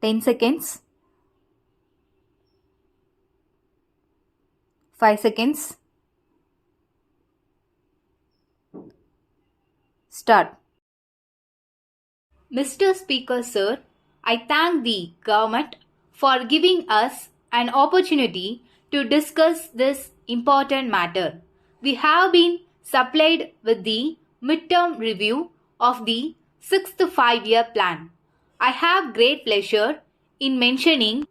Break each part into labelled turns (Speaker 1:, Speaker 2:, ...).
Speaker 1: 10 seconds. 5 seconds. Start. Mr. Speaker, sir, I thank the government for giving us an opportunity to discuss this important matter. We have been supplied with the midterm review of the 6th five-year plan. I have great pleasure in mentioning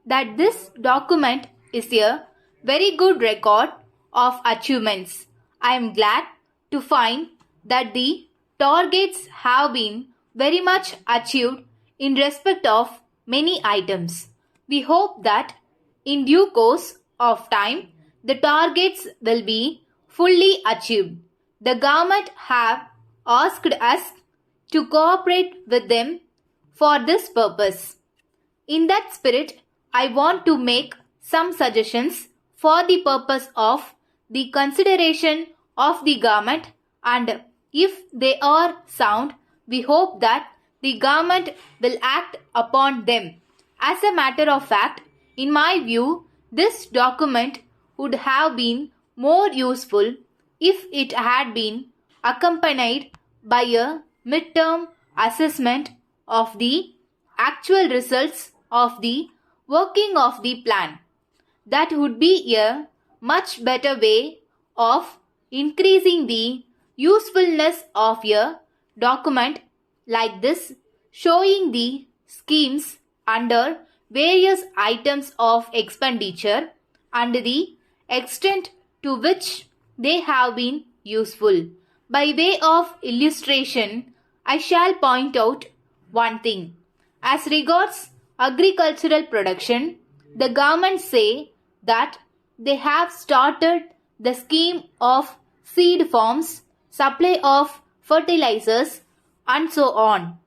Speaker 1: that this document is a very good record of achievements. I am glad to find that the targets have been very much achieved in respect of many items. We hope that in due course of time, the targets will be fully achieved. The government have asked us to cooperate with them for this purpose. In that spirit, I want to make some suggestions for the purpose of the consideration of the government, and if they are sound, we hope that the government will act upon them. As a matter of fact, in my view, this document would have been more useful if it had been accompanied by a midterm assessment of the actual results of the working of the plan. That would be a much better way of increasing the usefulness of a document like this, showing the schemes under various items of expenditure and the extent to which they have been useful. By way of illustration, I shall point out one thing. As regards agricultural production, the government say that they have started the scheme of seed farms, supply of fertilizers, and so on.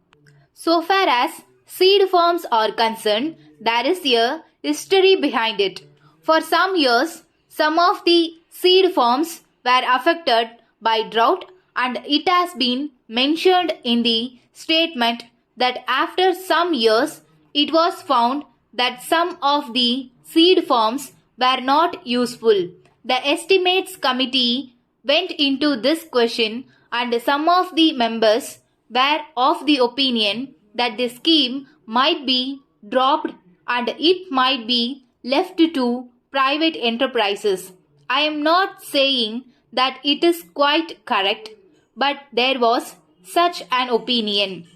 Speaker 1: So far as seed farms are concerned, there is a history behind it. For some years, some of the seed farms were affected by drought, and it has been mentioned in the statement that after some years, it was found that some of the seed farms were not useful. The estimates committee went into this question, and some of the members were of the opinion that the scheme might be dropped and it might be left to private enterprises. I am not saying that it is quite correct, but there was such an opinion.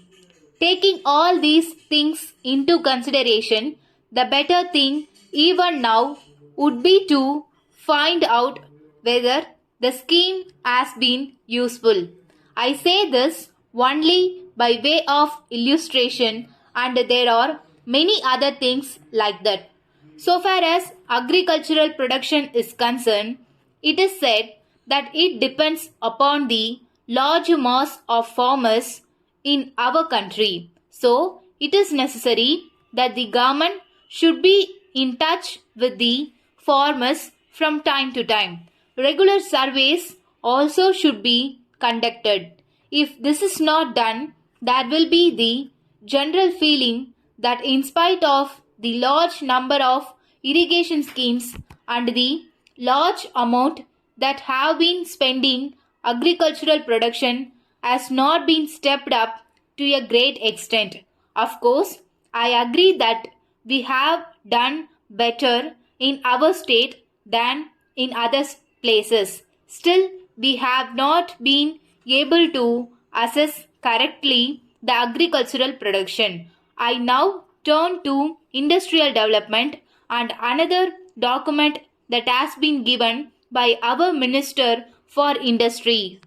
Speaker 1: Taking all these things into consideration, the better thing even now would be to find out whether the scheme has been useful. I say this only by way of illustration, and there are many other things like that. So far as agricultural production is concerned, it is said that it depends upon the large mass of farmers in our country. So, it is necessary that the government should be in touch with the farmers from time to time. Regular surveys also should be conducted. If this is not done, there will be the general feeling that in spite of the large number of irrigation schemes and the large amount that have been spending, agricultural production has not been stepped up to a great extent. Of course, I agree that we have done better in our state than in other places. Still, we have not been able to assess correctly the agricultural production. I now turn to industrial development and another document that has been given by our Minister for Industry.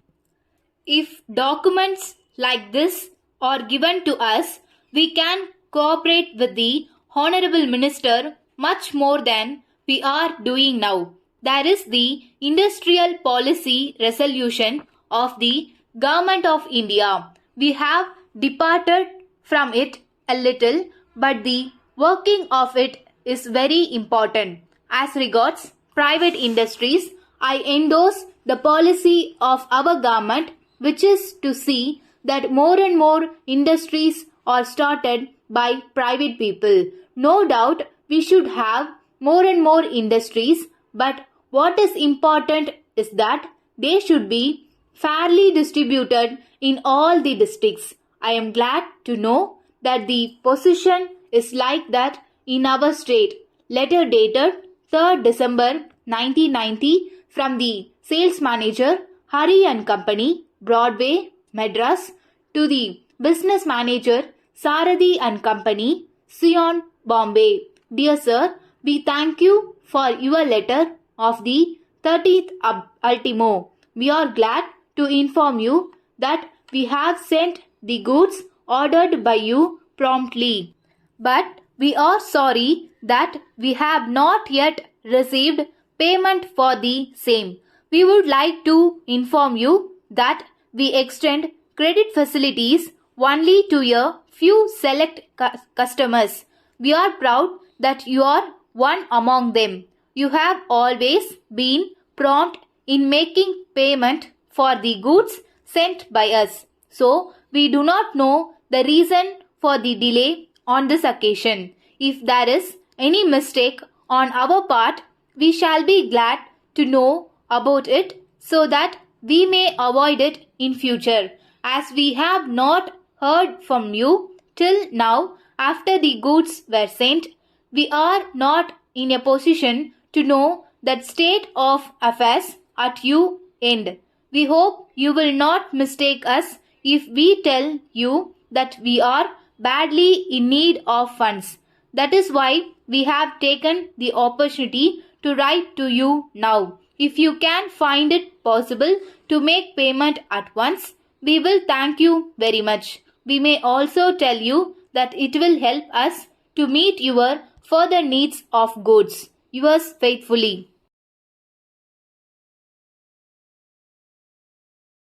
Speaker 1: If documents like this are given to us, we can cooperate with the Honorable Minister much more than we are doing now. There is the Industrial Policy Resolution of the Government of India. We have departed from it a little, but the working of it is very important. As regards private industries, I endorse the policy of our government, which is to see that more and more industries are started by private people. No doubt we should have more and more industries, but what is important is that they should be fairly distributed in all the districts. I am glad to know that the position is like that in our state. Letter dated 3rd December 1990 from the sales manager Hari and Company, Broadway, Madras, to the business manager Sarathi and Company, Sion, Bombay. Dear sir, we thank you for your letter of the 30th ultimo. We are glad to inform you that we have sent the goods ordered by you promptly. But we are sorry that we have not yet received payment for the same. We would like to inform you that we extend credit facilities only to a few select customers. We are proud that you are one among them. You have always been prompt in making payment for the goods sent by us. So, we do not know the reason for the delay on this occasion. If there is any mistake on our part, we shall be glad to know about it so that we may avoid it in future. As we have not heard from you till now after the goods were sent, we are not in a position to know that state of affairs at your end. We hope you will not mistake us if we tell you that we are badly in need of funds. That is why we have taken the opportunity to write to you now. If you can find it possible to make payment at once, we will thank you very much. We may also tell you that it will help us to meet your further needs of goods. Yours faithfully.